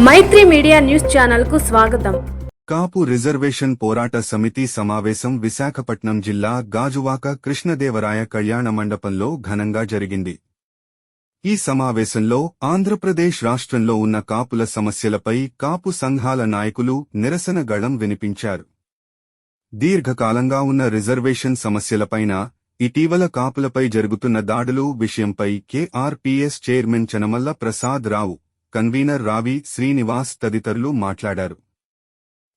మైత్రి media news channel కు స్వాగతం. కాపు reservation పోరాట సమితి సమావేశం విశాఖపట్నం జిల్లా గాజువాక కృష్ణదేవరాయ కళ్యాణ మండపంలో ఘనంగా జరిగింది. ఈ సమావేశంలో ఆంధ్రప్రదేశ్ రాష్ట్రంలో ఉన్న కాపుల సమస్యలపై కాపు సంఘాల నాయకులు నిరసన గళం వినిపించారు. దీర్ఘకాలంగా ఉన్న రిజర్వేషన్ సమస్యలపైన, ఇటీవల కాపులపై జరుగుతున్న దాడులు విషయంపై కేఆర్పీఎస్ చైర్మన్ చనమల్ల ప్రసాద్ రావు, కన్వీనర్ రావి శ్రీనివాస్ తదితరులు మాట్లాడారు.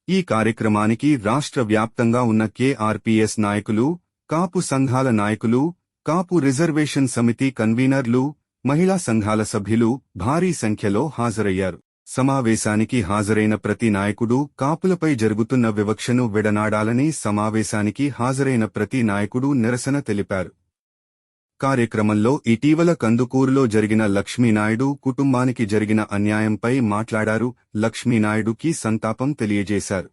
ఈ కార్యక్రమానికి రాష్ట్ర వ్యాప్తంగా ఉన్న కేఆర్పీఎస్ నాయకులు, కాపు సంఘాల నాయకులు, కాపు రిజర్వేషన్ సమితి కన్వీనర్లు, మహిళా సంఘాల సభ్యులు భారీ సంఖ్యలో హాజరయ్యారు. సమావేశానికి హాజరైన ప్రతి నాయకుడు కాపులపై జరుగుతున్న వివక్షను విడనాడాలని సమావేశానికి హాజరైన ప్రతి నాయకుడు నిరసన తెలిపారు. కార్యక్రమంలో ఇటీవల కందుకూరులో జరిగిన లక్ష్మీనాయుడు కుటుంబానికి జరిగిన అన్యాయంపై మాట్లాడారు. లక్ష్మీనాయుడుకి సంతాపం తెలియజేశారు.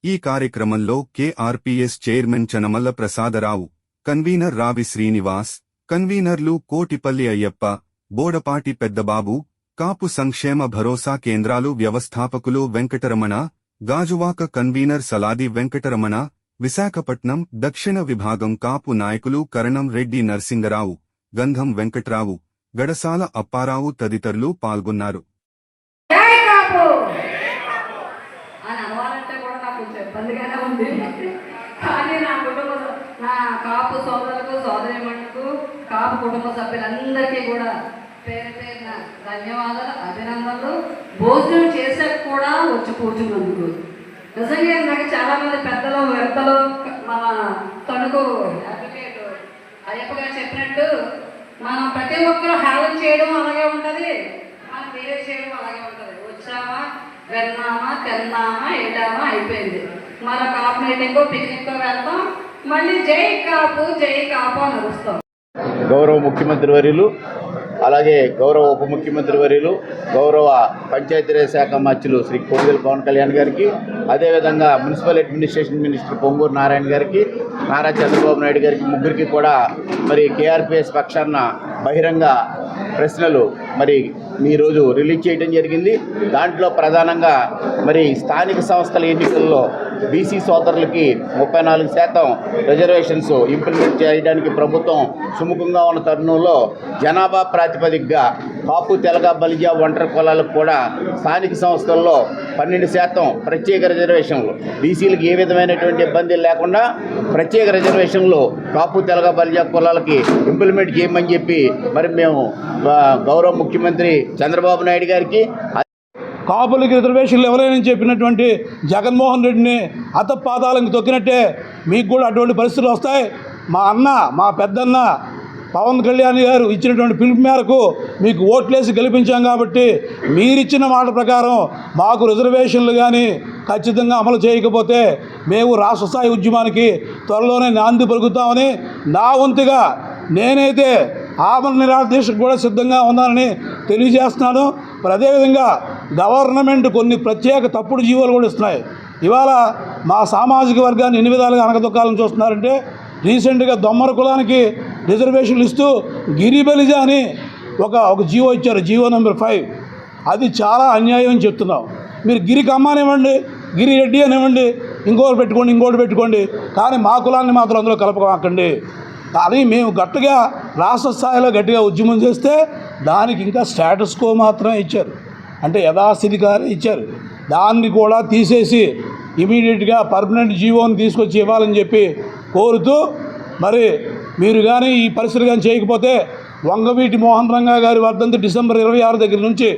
ఈ కార్యక్రమంలో కేఆర్పీఎస్ చైర్మన్ చనమల్ల ప్రసాదరావు, కన్వీనర్ రావి శ్రీనివాస్, కన్వీనర్లు కోటిపల్లి అయ్యప్ప, బోడపాటి పెద్దబాబు, కాపు సంక్షేమ భరోసా కేంద్రాలు వ్యవస్థాపకులు వెంకటరమణ, గాజువాక కన్వీనర్ సలాది వెంకటరమణ, విశాఖపట్నం దక్షిణ విభాగం కాపు నాయకులు కరణం రెడ్డి నర్సింగరావు, గంధం వెంకట్రావు, గడసాల అప్పారావు తదితరులు పాల్గొన్నారు. కాపు కుటుంబ సభ్యులందరికీ కూడా పేరు పేరున ధన్యవాదాలు, అభినందనలు. భోజనం చేసాక కూడా వచ్చి కూర్చున్నందుకు నిజంగా నాకు చాలా మంది పెద్దలు వ్యక్తులు మన తణుకు అడ్వకేట్ అయ్యప్ప గారు చెప్పినట్టు మనం ప్రతి ఒక్కరూ హేళన చేయడం అలాగే ఉంటుంది, మనం వేరే చేయడం అలాగే ఉంటుంది. వచ్చామా, వెళ్దామా, తిన్నామా, వెళ్ళామా, అయిపోయింది. మరో కాపు మీటింగ్ పిక్నిక్ వెళ్తాం, మళ్ళీ జై కాపు అని అరుస్తాం. గౌరవ ముఖ్యమంత్రి వర్యులు, అలాగే గౌరవ ఉప ముఖ్యమంత్రి వర్యులు, గౌరవ పంచాయతీరాజ్ శాఖ మంత్రులు శ్రీ కొణిదెల పవన్ కళ్యాణ్ గారికి, అదేవిధంగా municipal administration minister Ponguru Narayana గారికి, నారా చంద్రబాబు నాయుడు గారికి, ముగ్గురికి కూడా మరి కేఆర్పీఎస్ పక్షాన బహిరంగ ప్రశ్నలు మరి ఈరోజు రిలీజ్ చేయడం జరిగింది. దాంట్లో ప్రధానంగా మరి స్థానిక సంస్థల ఎన్నికల్లో బీసీ సోదరులకి 34% రిజర్వేషన్స్ ఇంప్లిమెంట్ చేయడానికి ప్రభుత్వం సుముఖంగా ఉన్న తరుణంలో జనాభా ప్రాతిపదికగా కాపు, తెలగ, బలిజ, ఒంటరి కులాలకు కూడా స్థానిక సంస్థల్లో 12% ప్రత్యేక రిజర్వేషన్లు, బీసీలకు ఏ విధమైనటువంటి ఇబ్బంది లేకుండా ప్రత్యేక రిజర్వేషన్లు కాపు, తెలగ, బలిజ కులాలకి ఇంప్లిమెంట్ చేయమని చెప్పి మరి మేము గౌరవ ముఖ్యమంత్రి చంద్రబాబు నాయుడు గారికి, కాపులకి రిజర్వేషన్లు ఎవరైనా చెప్పినటువంటి జగన్మోహన్ రెడ్డిని అతపాదాలకు తొక్కినట్టే మీకు కూడా అటువంటి పరిస్థితులు వస్తాయి. మా అన్న, మా పెద్దన్న పవన్ కళ్యాణ్ గారు ఇచ్చినటువంటి పిలుపు మేరకు మీకు ఓట్లేసి గెలిపించాం కాబట్టి మీరిచ్చిన మాట ప్రకారం మాకు రిజర్వేషన్లు కానీ ఖచ్చితంగా అమలు చేయకపోతే మేము రాష్ట్ర స్థాయి ఉద్యమానికి త్వరలోనే నాంది పలుకుతామని నా వంతుగా నేనైతే ఆమరణ నిరాదీక్షకు కూడా సిద్ధంగా ఉన్నానని తెలియజేస్తున్నాను. మరి అదేవిధంగా గవర్నమెంట్ కొన్ని ప్రత్యేక తప్పుడు జీవోలు కూడా ఇస్తున్నాయి. ఇవాళ మా సామాజిక వర్గాన్ని ఎన్ని విధాలుగా అనగదొక్కాలని చూస్తున్నారంటే, రీసెంట్గా దొమ్మర కులానికి రిజర్వేషన్లు ఇస్తూ గిరిబలిజ అని ఒక జీవో ఇచ్చారు, జీవో నెంబర్ 5. అది చాలా అన్యాయం అని చెప్తున్నాం. మీరు గిరికి అమ్మానివ్వండి, గిరి రెడ్డి అనివ్వండి, ఇంకోటి పెట్టుకోండి, కానీ మా కులాన్ని మాత్రం అందులో కలపకండి. కానీ మేము గట్టిగా రాష్ట్ర స్థాయిలో గట్టిగా ఉద్యమం చేస్తే దానికి ఇంకా స్టేటస్ కో మాత్రమే ఇచ్చారు, అంటే యథాస్థితిగానే ఇచ్చారు. దాన్ని కూడా తీసేసి ఇమీడియట్గా పర్మనెంట్ జీవోని తీసుకొచ్చి ఇవ్వాలని చెప్పి కోరుతూ, మరి మీరు కానీ ఈ పరిస్థితులు కానీ చేయకపోతే వంగవీటి మోహన్ రంగా గారి వర్ధంతి డిసెంబర్ 26 దగ్గర నుంచి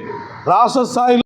రాష్ట్ర స్థాయిలో